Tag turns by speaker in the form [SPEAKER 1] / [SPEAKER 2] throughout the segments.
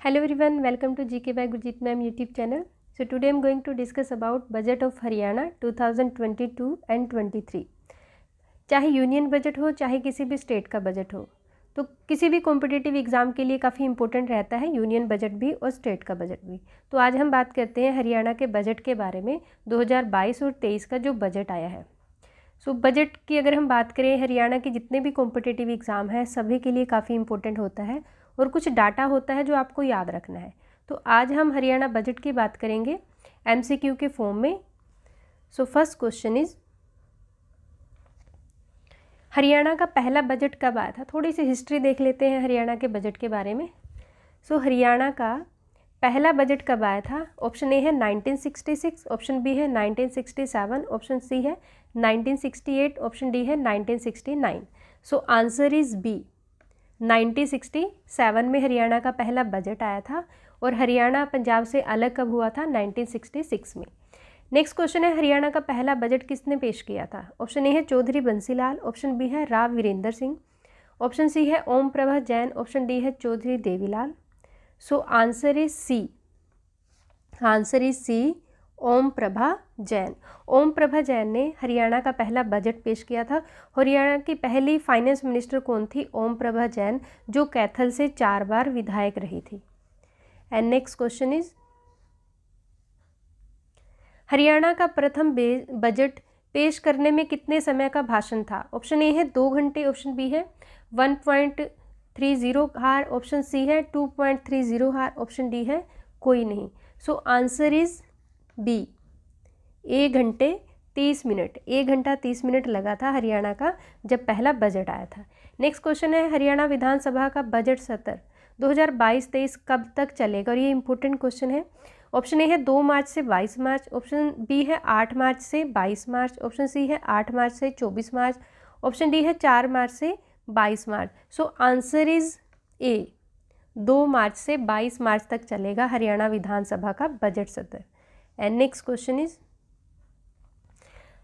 [SPEAKER 1] Hello everyone, welcome to GK by Gurjeet Ma'am YouTube channel. So today I am going to discuss about budget of Haryana 2022 and 23. चाहे union budget हो चाहे किसी भी state का budget हो, तो किसी भी कॉम्पिटिटिव एग्ज़ाम के लिए काफ़ी इंपॉर्टेंट रहता है यूनियन बजट भी और स्टेट का बजट भी। तो आज हम बात करते हैं हरियाणा के बजट के बारे में 2022 और 23 का जो बजट आया है। बजट की अगर हम बात करें, हरियाणा के जितने भी कॉम्पिटिटिव एग्ज़ाम हैं सभी के लिए काफ़ी इंपॉर्टेंट होता है और कुछ डाटा होता है जो आपको याद रखना है। तो आज हम हरियाणा बजट की बात करेंगे MCQ के फॉर्म में। फर्स्ट क्वेश्चन इज, हरियाणा का पहला बजट कब आया था? थोड़ी सी हिस्ट्री देख लेते हैं हरियाणा के बजट के बारे में। हरियाणा का पहला बजट कब आया था? ऑप्शन ए है 1966, ऑप्शन बी है 1967, ऑप्शन सी है 1968, ऑप्शन डी है 1969। आंसर इज बी, 1967 में हरियाणा का पहला बजट आया था और हरियाणा पंजाब से अलग कब हुआ था? 1966 में। नेक्स्ट क्वेश्चन है, हरियाणा का पहला बजट किसने पेश किया था? ऑप्शन ए है चौधरी बंसीलाल, ऑप्शन बी है राव वीरेंद्र सिंह, ऑप्शन सी है ओम प्रभा जैन, ऑप्शन डी है Chaudhary Devilal. Answer is C, answer is C, Om Prabha Jain. Om Prabha Jain ने हरियाणा का पहला बजट पेश किया था। हरियाणा की पहली फाइनेंस मिनिस्टर कौन थी? ओम प्रभा जैन, जो कैथल से 4 बार विधायक रही थी। And next question is, Haryana का प्रथम बजट पेश करने में कितने समय का भाषण था? ऑप्शन ए है 2 घंटे, ऑप्शन बी है 1.30 हार, ऑप्शन सी है 2.30 हार, ऑप्शन डी है कोई नहीं। आंसर इज बी, 1 घंटे 30 मिनट, 1 घंटा 30 मिनट लगा था हरियाणा का जब पहला बजट आया था। नेक्स्ट क्वेश्चन है, हरियाणा विधानसभा का बजट सत्र 2022-23 कब तक चलेगा? और ये इंपॉर्टेंट क्वेश्चन है। ऑप्शन ए है 2 मार्च से 22 मार्च, ऑप्शन बी है 8 मार्च से 22 मार्च, ऑप्शन सी है 8 मार्च से 24 मार्च, ऑप्शन डी है 4 मार्च से 22 मार्च। आंसर इज ए, 2 मार्च से 22 मार्च तक चलेगा हरियाणा विधानसभा का बजट सत्र। And next question is,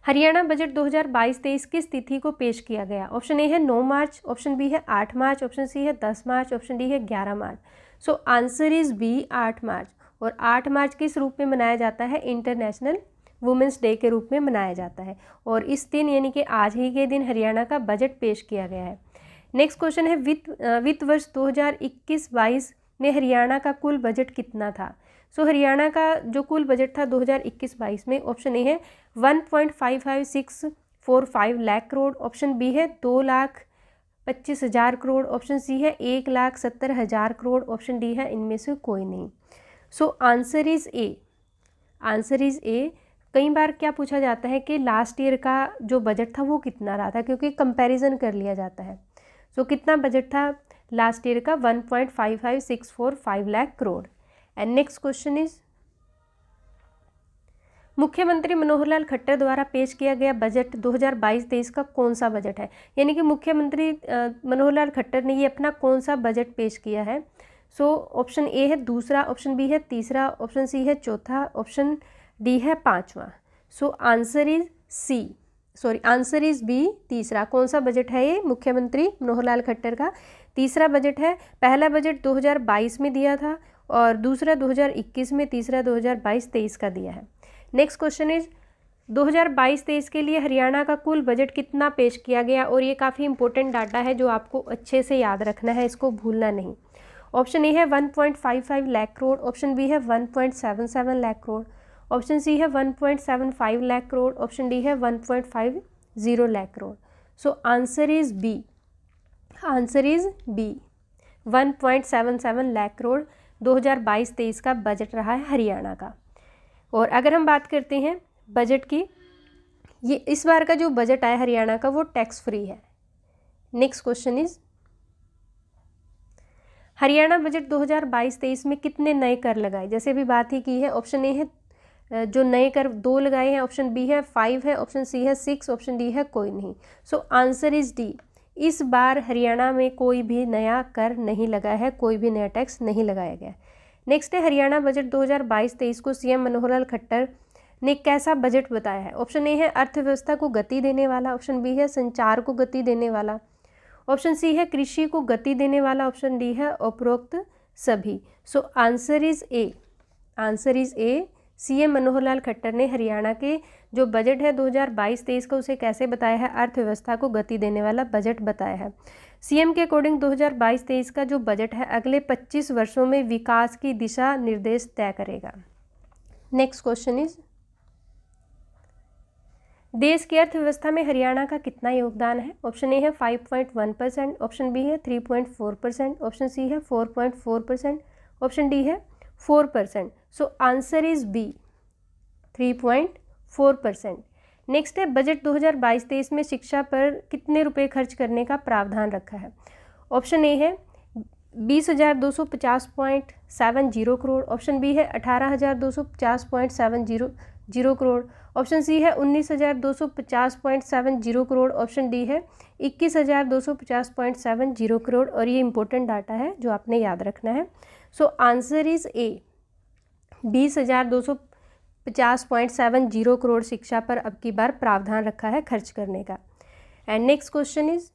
[SPEAKER 1] Haryana budget 2022-23 किस तिथि को पेश किया गया? ऑप्शन ए है 9 मार्च, ऑप्शन बी है 8 मार्च, ऑप्शन सी है 10 मार्च, ऑप्शन डी है 11 मार्च। आंसर इज बी, 8 मार्च। और 8 मार्च किस रूप में मनाया जाता है? इंटरनेशनल वुमेंस डे के रूप में मनाया जाता है और इस दिन यानी कि आज ही के दिन हरियाणा का बजट पेश किया गया है। नेक्स्ट क्वेश्चन है, वित्त वर्ष 2021-22 में हरियाणा का कुल बजट कितना था? हरियाणा का जो कुल बजट था 2021-22 में, ऑप्शन ए है 1.55645 लाख करोड़, ऑप्शन बी है 2,25,000 करोड़, ऑप्शन सी है 1,70,000 करोड़, ऑप्शन डी है इनमें से कोई नहीं। Answer is A, answer is ए। कई बार क्या पूछा जाता है कि लास्ट ईयर का जो बजट था वो कितना रहा था, क्योंकि कंपैरिजन कर लिया जाता है। कितना बजट था लास्ट ईयर का? 1.55645 lakh crore. And next question is, मुख्यमंत्री मनोहर लाल खट्टर द्वारा पेश किया गया बजट 2022-23 का कौन सा बजट है? यानी कि मुख्यमंत्री मनोहर लाल खट्टर ने ये अपना कौन सा बजट पेश किया है? ऑप्शन ए है दूसरा, ऑप्शन बी है तीसरा, ऑप्शन सी है चौथा, ऑप्शन डी है 5वां। Answer is C, answer is B, तीसरा। कौन सा बजट है ये? मुख्यमंत्री मनोहर लाल खट्टर का तीसरा बजट है। पहला बजट 2022 में दिया था और दूसरा 2021 में, तीसरा 2022-23 का दिया है। नेक्स्ट क्वेश्चन इज, 2022-23 के लिए हरियाणा का कुल बजट कितना पेश किया गया? और ये काफ़ी इंपॉर्टेंट डाटा है जो आपको अच्छे से याद रखना है, इसको भूलना नहीं। ऑप्शन ए है 1.55 लाख करोड़, ऑप्शन बी है 1.77 लाख करोड़, ऑप्शन सी है 1.75 लाख करोड़, ऑप्शन डी है 1.50 lakh crore. Answer is B, answer is B, 1.77 lakh crore 2022-23 का बजट रहा है हरियाणा का। और अगर हम बात करते हैं बजट की, ये इस बार का जो बजट आया हरियाणा का वो टैक्स फ्री है। Next question is, Haryana budget 2022-23 में कितने नए कर लगाए? जैसे भी बात ही की है। ऑप्शन ए है जो नए कर 2 लगाए हैं, ऑप्शन बी है 5 है, ऑप्शन सी है 6, ऑप्शन डी है कोई नहीं। आंसर इज डी, इस बार हरियाणा में कोई भी नया कर नहीं लगा है, कोई भी नया टैक्स नहीं लगाया गया। नेक्स्ट है, हरियाणा बजट 2022-23 को सीएम मनोहर लाल खट्टर ने कैसा बजट बताया है? ऑप्शन ए है अर्थव्यवस्था को गति देने वाला, ऑप्शन बी है संचार को गति देने वाला, ऑप्शन सी है कृषि को गति देने वाला, ऑप्शन डी है उपरोक्त सभी। So answer is A, answer is A. CM Manohar Lal Khattar ने हरियाणा के जो बजट है 2022-23 का उसे कैसे बताया है? अर्थव्यवस्था को गति देने वाला बजट बताया है। सीएम के अकॉर्डिंग 2022-23 का जो बजट है अगले 25 वर्षों में विकास की दिशा निर्देश तय करेगा। नेक्स्ट क्वेश्चन इज, देश की अर्थव्यवस्था में हरियाणा का कितना योगदान है? ऑप्शन ए है 5.1%, ऑप्शन बी है 3.4%, ऑप्शन सी है 4.4%, ऑप्शन डी है 4%। So answer is B, 3.4%। Next है, बजट 2022-23 में शिक्षा पर कितने रुपए खर्च करने का प्रावधान रखा है? ऑप्शन ए है 20,250.70 करोड़, ऑप्शन बी है 18,250.700 करोड़, ऑप्शन सी है 19,250.70 करोड़, ऑप्शन डी है 21,250.70 करोड़। और ये इंपॉर्टेंट डाटा है जो आपने याद रखना है। सो आंसर इज ए, 20,250.70 करोड़ शिक्षा पर अब की बार प्रावधान रखा है खर्च करने का। एंड नेक्स्ट क्वेश्चन इज,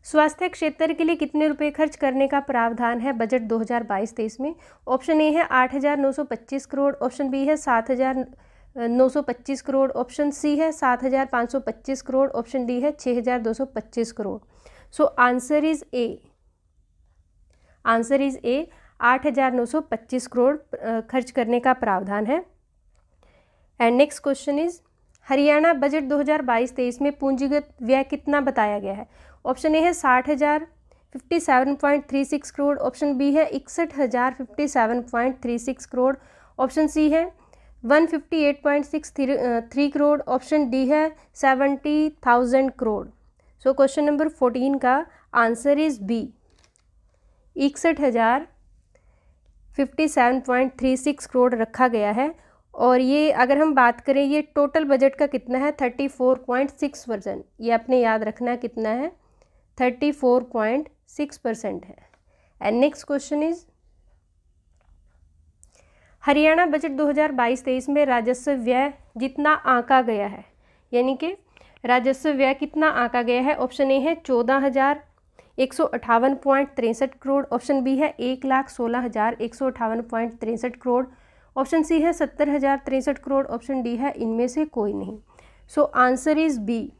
[SPEAKER 1] स्वास्थ्य क्षेत्र के लिए कितने रुपए खर्च करने का प्रावधान है बजट 2022-23 में? ऑप्शन ए है 8,925 करोड़, ऑप्शन बी है 7,925 करोड़, ऑप्शन सी है 7,525 करोड़, ऑप्शन डी है 6,225 crore. So answer is A, answer is ए, 8,925 करोड़ खर्च करने का प्रावधान है। And next question is, Haryana budget 2022-23 में पूंजीगत व्यय कितना बताया गया है? ऑप्शन ए है 60,057.36 करोड़, ऑप्शन बी है 61,057.36 करोड़, ऑप्शन सी है 158.63 करोड़, ऑप्शन डी है 70,000 करोड़। सो क्वेश्चन नंबर 14 का आंसर इज बी, 61,057.36 करोड़ रखा गया है। और ये अगर हम बात करें ये टोटल बजट का कितना है? 34.6%। ये आपने याद रखना कितना है? 34.6% है। And next question is, Haryana budget 2022-23 में राजस्व व्यय जितना आंका गया है, यानी कि राजस्व व्यय कितना आंका गया है? ऑप्शन ए है 14,158.63 करोड़, ऑप्शन बी है 1,16,158.63 करोड़, ऑप्शन सी है 70,063 करोड़, ऑप्शन डी है इनमें से कोई नहीं। So answer is B,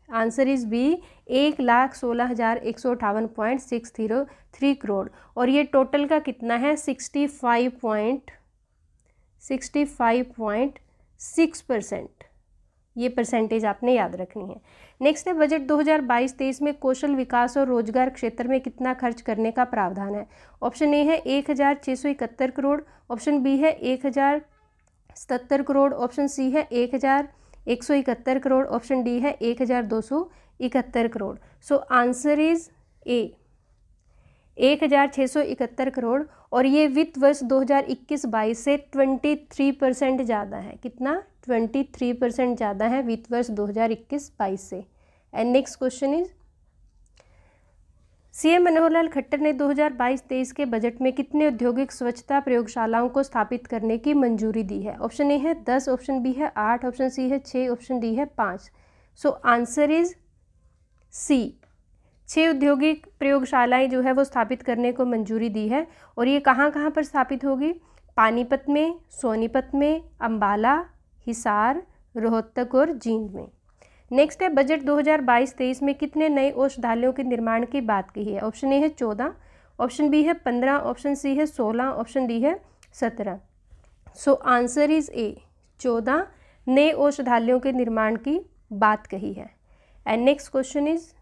[SPEAKER 1] answer is B, 1,16,158.603 crore. और ये टोटल का कितना है? 65.6%। ये परसेंटेज आपने याद रखनी है। नेक्स्ट है, बजट 2022-23 में कौशल विकास और रोजगार क्षेत्र में कितना खर्च करने का प्रावधान है? ऑप्शन ए है 1,671 करोड़, ऑप्शन बी है 1,077 करोड़, ऑप्शन सी है 1,171 करोड़, ऑप्शन डी है 1,271 करोड़। सो आंसर इज ए, 1,671 करोड़। और ये वित्त वर्ष 2021-22 से 23% ज़्यादा है। कितना? 23% ज़्यादा है वित्त वर्ष 2021-22 से। And next question is, CM Manohar Lal Khattar ने 2022-23 के बजट में कितने औद्योगिक स्वच्छता प्रयोगशालाओं को स्थापित करने की मंजूरी दी है? ऑप्शन ए है 10, ऑप्शन बी है 8, ऑप्शन सी है 6, ऑप्शन डी है 5। सो आंसर इज सी, 6 औद्योगिक प्रयोगशालाएं जो है वो स्थापित करने को मंजूरी दी है। और ये कहाँ कहाँ पर स्थापित होगी? पानीपत में, सोनीपत में, अंबाला, हिसार, रोहतक और जींद में। नेक्स्ट है, बजट 2022-23 में कितने नए औषधालयों के निर्माण की बात कही है? ऑप्शन ए है 14, ऑप्शन बी है 15, ऑप्शन सी है 16, ऑप्शन डी है 17। सो आंसर इज ए, 14 नए औषधालयों के निर्माण की बात कही है। एंड नेक्स्ट क्वेश्चन इज,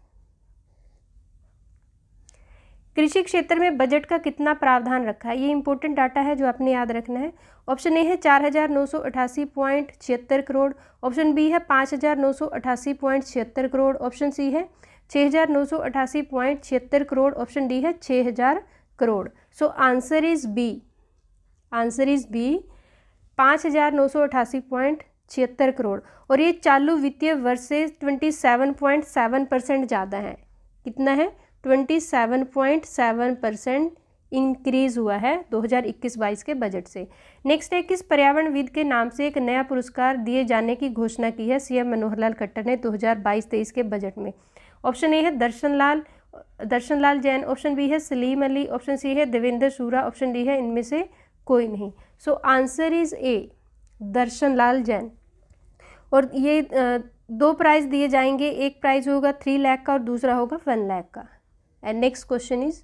[SPEAKER 1] कृषि क्षेत्र में बजट का कितना प्रावधान रखा है? ये इंपॉर्टेंट डाटा है जो आपने याद रखना है। ऑप्शन ए है 4,988.76 करोड़, ऑप्शन बी है 5,988.76 करोड़, ऑप्शन सी है 6,988.76 करोड़, ऑप्शन डी है 6,000 crore. So answer is B, answer is B, 5,988.76 crore. और ये चालू वित्तीय वर्ष से 27.7% ज़्यादा है। कितना है? 27.7% इंक्रीज हुआ है 2021-22 के बजट से। नेक्स्ट है, किस पर्यावरणविद के नाम से एक नया पुरस्कार दिए जाने की घोषणा की है सीएम मनोहर लाल खट्टर ने 2022-23 के बजट में? ऑप्शन ए है दर्शन लाल, दर्शन लाल जैन, ऑप्शन बी है सलीम अली, ऑप्शन सी है देवेंद्र सूरा, ऑप्शन डी है इनमें से कोई नहीं। सो आंसर इज ए, दर्शन लाल जैन। और ये 2 प्राइज दिए जाएंगे, एक प्राइज होगा 3 लाख का और दूसरा होगा 1 लाख का। एंड नेक्स्ट क्वेश्चन इज,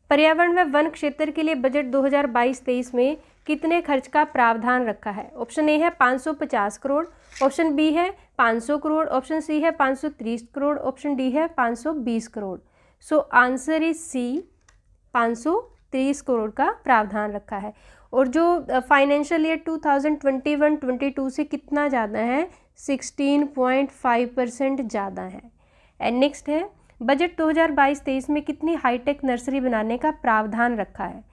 [SPEAKER 1] पर्यावरण व वन क्षेत्र के लिए बजट 2022-23 में कितने खर्च का प्रावधान रखा है? ऑप्शन ए है 550 करोड़, ऑप्शन बी है 500 करोड़, ऑप्शन सी है 530 करोड़, ऑप्शन डी है 520 crore. So answer is C, 530 crore का प्रावधान रखा है। और जो फाइनेंशियल ईयर 2021-22 से कितना ज़्यादा है? 16.5% ज़्यादा है। एंड नेक्स्ट है, बजट 2022-23 में कितनी हाईटेक नर्सरी बनाने का प्रावधान रखा है?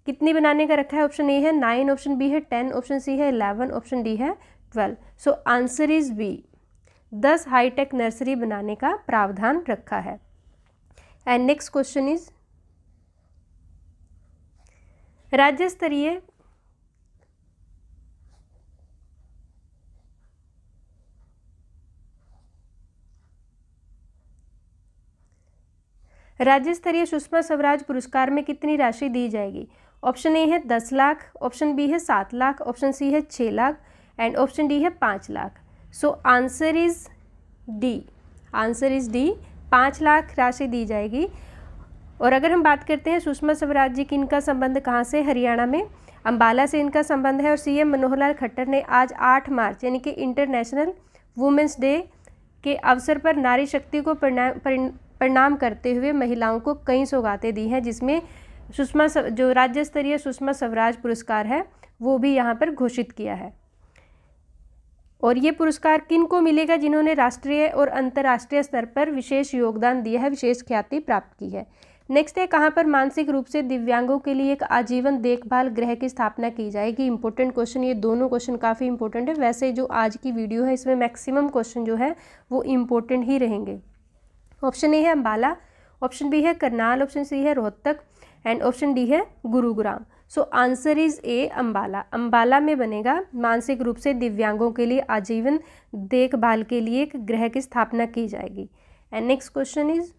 [SPEAKER 1] कितनी बनाने का रखा है? ऑप्शन ए है 9, ऑप्शन बी है 10, ऑप्शन सी है 11, ऑप्शन डी है 12। So answer is B, 10 hi tech nursery बनाने का प्रावधान रखा है। एंड नेक्स्ट क्वेश्चन इज, राज्य स्तरीय सुषमा स्वराज पुरस्कार में कितनी राशि दी जाएगी? ऑप्शन ए है 10 लाख, ऑप्शन बी है 7 लाख, ऑप्शन सी है 6 लाख एंड ऑप्शन डी है 5 लाख। सो answer is D, answer is D, 5 lakh राशि दी जाएगी। और अगर हम बात करते हैं सुषमा स्वराज जी की, इनका संबंध कहाँ से? हरियाणा में अंबाला से इनका संबंध है। और सीएम मनोहर लाल खट्टर ने आज 8 मार्च यानी कि इंटरनेशनल वुमेंस डे के अवसर पर नारी शक्ति को प्रणाम करते हुए महिलाओं को कई सौगातें दी हैं, जिसमें जो राज्य स्तरीय सुषमा स्वराज पुरस्कार है वो भी यहाँ पर घोषित किया है। और ये पुरस्कार किन को मिलेगा? जिन्होंने राष्ट्रीय और अंतर्राष्ट्रीय स्तर पर विशेष योगदान दिया है, विशेष ख्याति प्राप्त की है। नेक्स्ट है, कहाँ पर मानसिक रूप से दिव्यांगों के लिए एक आजीवन देखभाल गृह की स्थापना की जाएगी? इंपॉर्टेंट क्वेश्चन, ये दोनों क्वेश्चन काफ़ी इंपॉर्टेंट है। वैसे जो आज की वीडियो है इसमें मैक्सिमम क्वेश्चन जो है वो इम्पोर्टेंट ही रहेंगे। ऑप्शन ए है अम्बाला, ऑप्शन बी है करनाल, ऑप्शन सी है रोहतक एंड ऑप्शन डी है गुरुग्राम। सो आंसर इज ए, अम्बाला। अम्बाला में बनेगा मानसिक रूप से दिव्यांगों के लिए आजीवन देखभाल के लिए एक गृह की स्थापना की जाएगी। एंड नेक्स्ट क्वेश्चन इज,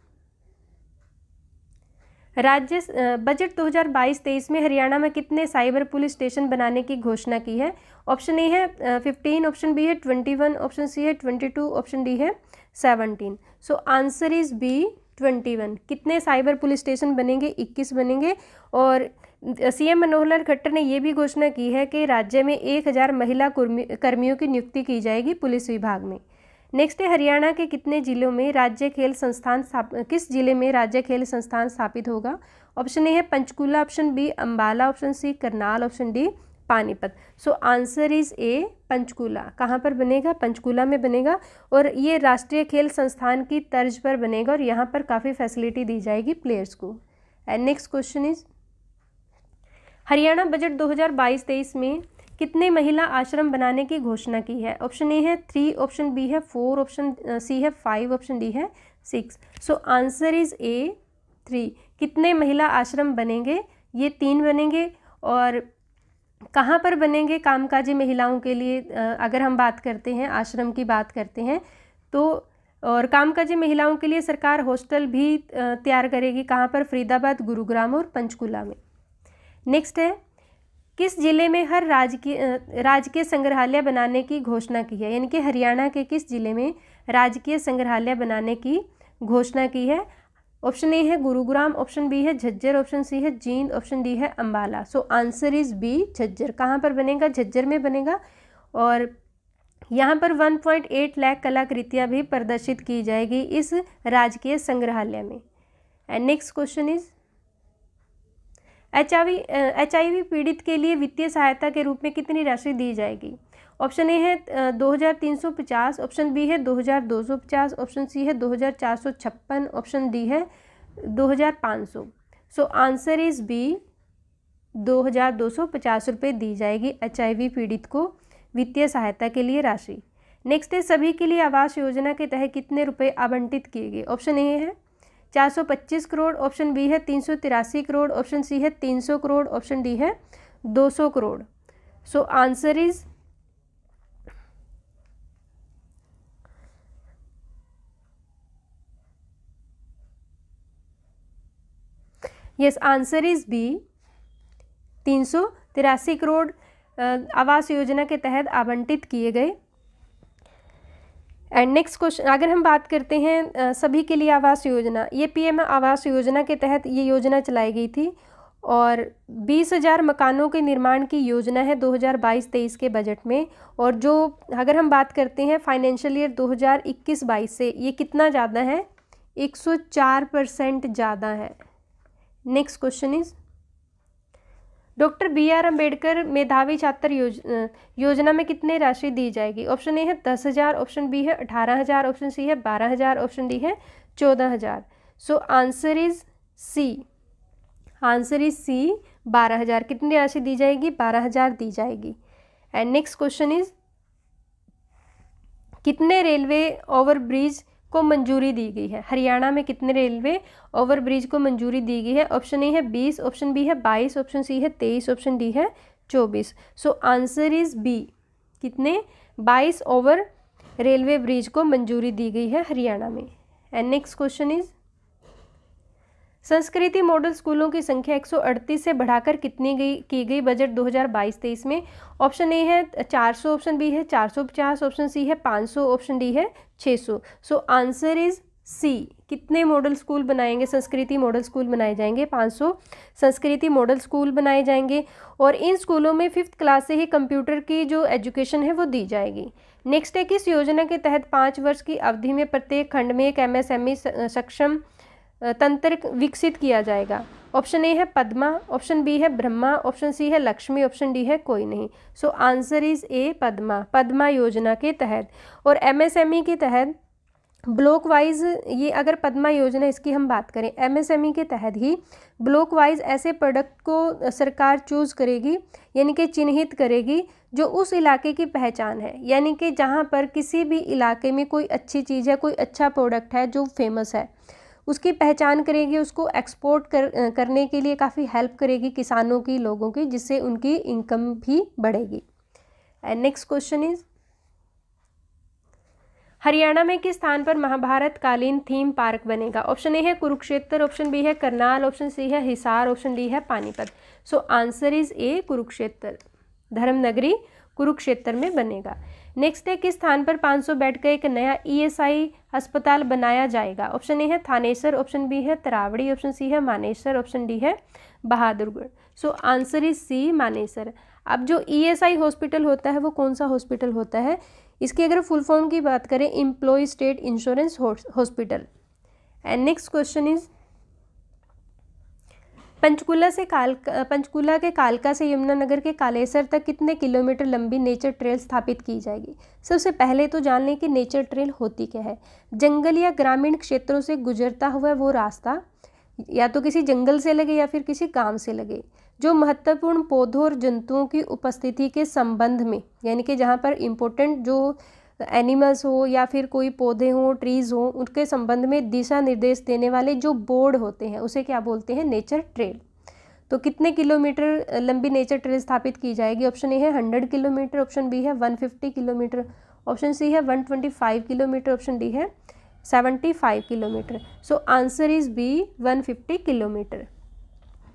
[SPEAKER 1] राज्य बजट 2022-23 में हरियाणा में कितने साइबर पुलिस स्टेशन बनाने की घोषणा की है? ऑप्शन ए है 15, ऑप्शन बी है 21, ऑप्शन सी है 22, ऑप्शन डी है 17। So answer is B, 21। कितने साइबर पुलिस स्टेशन बनेंगे? 21 बनेंगे। और सीएम मनोहर लाल खट्टर ने ये भी घोषणा की है कि राज्य में 1000 महिला कर्मियों की नियुक्ति की जाएगी पुलिस विभाग में। नेक्स्ट है, हरियाणा के कितने जिलों में राज्य खेल संस्थान किस जिले में राज्य खेल संस्थान स्थापित होगा? ऑप्शन ए है Panchkula, option B Ambala, option C Karnal, option D Panipat. So answer is A, Panchkula. कहाँ पर बनेगा? पंचकुला में बनेगा। और ये राष्ट्रीय खेल संस्थान की तर्ज पर बनेगा और यहाँ पर काफ़ी फैसिलिटी दी जाएगी प्लेयर्स को। And next question is, Haryana budget 2022-23 में कितने महिला आश्रम बनाने की घोषणा की है? ऑप्शन ए है 3, ऑप्शन बी है 4, ऑप्शन सी है 5, ऑप्शन डी है 6। सो आंसर इज ए, 3। कितने महिला आश्रम बनेंगे? ये 3 बनेंगे। और कहाँ पर बनेंगे कामकाजी महिलाओं के लिए? अगर हम बात करते हैं, आश्रम की बात करते हैं तो, और कामकाजी महिलाओं के लिए सरकार हॉस्टल भी तैयार करेगी। कहाँ पर? फरीदाबाद, गुरुग्राम और पंचकुला में। नेक्स्ट है, किस जिले में हर राजकीय संग्रहालय बनाने की घोषणा की है? यानी कि हरियाणा के किस जिले में राजकीय संग्रहालय बनाने की घोषणा की है? ऑप्शन ए है गुरुग्राम, ऑप्शन बी है झज्जर, ऑप्शन सी है जींद, ऑप्शन डी है Ambala. So answer is B, Jhajjar. कहाँ पर बनेगा? झज्जर में बनेगा। और यहाँ पर 1.8 लाख कलाकृतियाँ भी प्रदर्शित की जाएगी इस राजकीय संग्रहालय में। And next question is, HIV पीड़ित के लिए वित्तीय सहायता के रूप में कितनी राशि दी जाएगी? ऑप्शन ए है 2350, ऑप्शन बी है 2250, ऑप्शन सी है 2456, ऑप्शन डी है 2500। सो आंसर इज बी, 2250 रुपये दी जाएगी HIV पीड़ित को वित्तीय सहायता के लिए राशि। नेक्स्ट है, सभी के लिए आवास योजना के तहत कितने रुपए आवंटित किए गए? ऑप्शन ए है 425 करोड़, ऑप्शन बी है 383 करोड़, ऑप्शन सी है 300 करोड़, ऑप्शन डी है 200 crore. So answer is yes, answer is B. 383 crore आवास योजना के तहत आवंटित किए गए। एंड नेक्स्ट क्वेश्चन, अगर हम बात करते हैं सभी के लिए आवास योजना, ये पीएम आवास योजना के तहत ये योजना चलाई गई थी और 20,000 मकानों के निर्माण की योजना है 2022-23 के बजट में। और जो अगर हम बात करते हैं फाइनेंशियल ईयर 2021-22 से, ये कितना ज़्यादा है? 104% ज़्यादा है। Next question is, doctor BR Ambedkar मेधावी छात्र योजना में कितने राशि दी जाएगी? ऑप्शन ए है 10,000, ऑप्शन बी है 18,000, ऑप्शन सी है 12,000, ऑप्शन डी है 14,000। So answer is C. Answer is C, 12,000। कितनी राशि दी जाएगी? 12,000 दी जाएगी। एंड नेक्स्ट क्वेश्चन इज, कितने रेलवे ओवरब्रिज को मंजूरी दी गई है? हरियाणा में कितने रेलवे ओवरब्रिज को मंजूरी दी गई है? ऑप्शन ए है 20, ऑप्शन बी है 22, ऑप्शन सी है 23, ऑप्शन डी है 24। So answer is B. कितने? 22 ओवर रेलवे ब्रिज को मंजूरी दी गई है हरियाणा में। एंड नेक्स्ट क्वेश्चन इज, संस्कृति मॉडल स्कूलों की संख्या 138 से बढ़ाकर कितनी की गई बजट 2022-23 में? ऑप्शन ए है 400, ऑप्शन बी है 450, ऑप्शन सी है 500, ऑप्शन डी है 600। So answer is C. कितने मॉडल स्कूल बनाएंगे? संस्कृति मॉडल स्कूल बनाए जाएंगे, 500 संस्कृति मॉडल स्कूल बनाए जाएंगे। और इन स्कूलों में 5th क्लास से ही कंप्यूटर की जो एजुकेशन है वो दी जाएगी। नेक्स्ट है, किस योजना के तहत 5 वर्ष की अवधि में प्रत्येक खंड में एक MSME सक्षम तंत्र विकसित किया जाएगा? ऑप्शन ए है पद्मा, ऑप्शन बी है ब्रह्मा, ऑप्शन सी है लक्ष्मी, ऑप्शन डी है कोई नहीं। सो आंसर इज ए, पद्मा। पद्मा योजना के तहत। और MSME के तहत ब्लॉक वाइज, ये अगर पद्मा योजना इसकी हम बात करें, MSME के तहत ही ब्लॉक वाइज ऐसे प्रोडक्ट को सरकार चूज करेगी, यानी कि चिन्हित करेगी जो उस इलाके की पहचान है। यानी कि जहाँ पर किसी भी इलाके में कोई अच्छी चीज़ है, कोई अच्छा प्रोडक्ट है जो फेमस है, उसकी पहचान करेगी, उसको एक्सपोर्ट करने के लिए काफ़ी हेल्प करेगी किसानों की, लोगों की, जिससे उनकी इनकम भी बढ़ेगी। And next question is, Haryana में किस स्थान पर महाभारत कालीन थीम पार्क बनेगा? ऑप्शन ए है कुरुक्षेत्र, ऑप्शन बी है करनाल, ऑप्शन सी है हिसार, ऑप्शन डी है Panipat. So answer is A, Kurukshetra. धर्मनगरी कुरुक्षेत्र में बनेगा। नेक्स्ट है, किस स्थान पर 500 बेड का एक नया ESI अस्पताल बनाया जाएगा? ऑप्शन ए है थानेसर, ऑप्शन बी है तरावड़ी, ऑप्शन सी है मानेसर, ऑप्शन डी है Bahadurgarh. So answer is C, Manesar. अब जो ESI हॉस्पिटल होता है वो कौन सा हॉस्पिटल होता है? इसकी अगर फुल फॉर्म की बात करें, employ state insurance hospital. And next question is, Panchkula के कालका से यमुनानगर के कालेसर तक कितने किलोमीटर लंबी नेचर ट्रेल स्थापित की जाएगी? सबसे पहले तो जान लें कि नेचर ट्रेल होती क्या है। जंगल या ग्रामीण क्षेत्रों से गुजरता हुआ वो रास्ता, या तो किसी जंगल से लगे या फिर किसी गांव से लगे, जो महत्वपूर्ण पौधों और जंतुओं की उपस्थिति के संबंध में, यानी कि जहाँ पर इम्पोर्टेंट जो एनिमल्स हो या फिर कोई पौधे हों, ट्रीज़ हों, उनके संबंध में दिशा निर्देश देने वाले जो बोर्ड होते हैं, उसे क्या बोलते हैं? Nature trail. तो कितने किलोमीटर लंबी नेचर ट्रेल स्थापित की जाएगी? ऑप्शन ए है 100 किलोमीटर, ऑप्शन बी है 150 किलोमीटर, ऑप्शन सी है 125 किलोमीटर, ऑप्शन डी है 75 kilometre. So answer is B, 150 kilometre.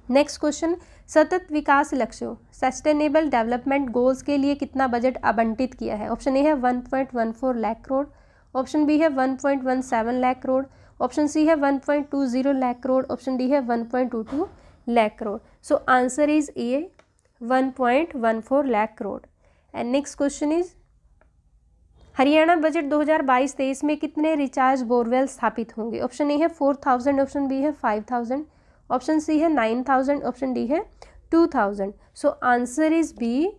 [SPEAKER 1] Next question, सतत विकास लक्ष्यों सस्टेनेबल डेवलपमेंट गोल्स के लिए कितना बजट आवंटित किया है? ऑप्शन ए है 1.14 लाख करोड़, ऑप्शन बी है 1.17 लाख करोड़, ऑप्शन सी है 1.20 लाख करोड़, ऑप्शन डी है 1.22 lakh crore. So answer is A, 1.14 lakh crore. And next question is, Haryana budget 2022-23 में कितने रिचार्ज बोरवेल स्थापित होंगे? ऑप्शन ए है 4000, ऑप्शन बी है 5000, ऑप्शन सी है 9000, ऑप्शन डी है 2000। So answer is B,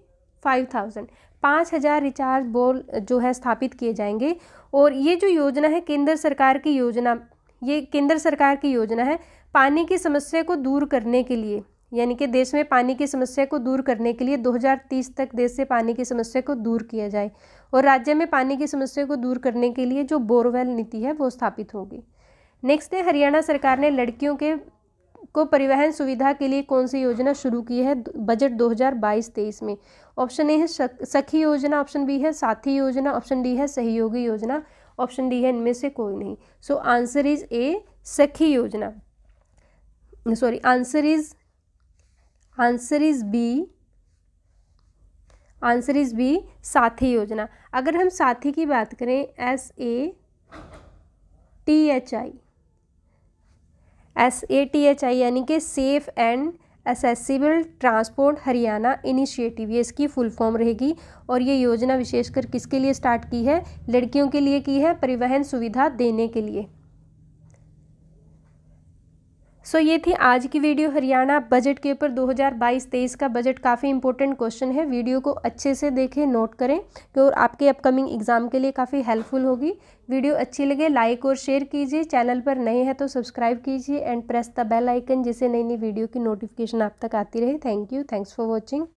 [SPEAKER 1] 5000। 5000 recharge bore जो है स्थापित किए जाएंगे। और ये जो योजना है केंद्र सरकार की योजना, ये केंद्र सरकार की योजना है पानी की समस्या को दूर करने के लिए, यानी कि देश में पानी की समस्या को दूर करने के लिए 2030 तक देश से पानी की समस्या को दूर किया जाए और राज्य में पानी की समस्या को दूर करने के लिए जो बोरवेल नीति है वो स्थापित होगी। नेक्स्ट है, हरियाणा सरकार ने लड़कियों को परिवहन सुविधा के लिए कौन सी योजना शुरू की है बजट 2022-23 में? ऑप्शन ए है सखी योजना, ऑप्शन बी है साथी योजना, ऑप्शन डी है सहयोगी योजना, ऑप्शन डी है इनमें से कोई नहीं। सो आंसर इज ए, सखी योजना। सॉरी, आंसर इज बी, साथी योजना। अगर हम साथी की बात करें, SATHI यानी कि safe and accessible transport Haryana initiative, ये इसकी फुल फॉर्म रहेगी। और ये योजना विशेषकर किसके लिए स्टार्ट की है? लड़कियों के लिए की है, परिवहन सुविधा देने के लिए। सो ये थी आज की वीडियो हरियाणा बजट के ऊपर। 2022-23 का बजट काफ़ी इंपॉर्टेंट क्वेश्चन है, वीडियो को अच्छे से देखें, नोट करें, और आपके अपकमिंग एग्जाम के लिए काफ़ी हेल्पफुल होगी। वीडियो अच्छी लगे लाइक और शेयर कीजिए, चैनल पर नए हैं तो सब्सक्राइब कीजिए and press the bell icon, जिससे नई नई वीडियो की नोटिफिकेशन आप तक आती रहे। Thank you, thanks for watching.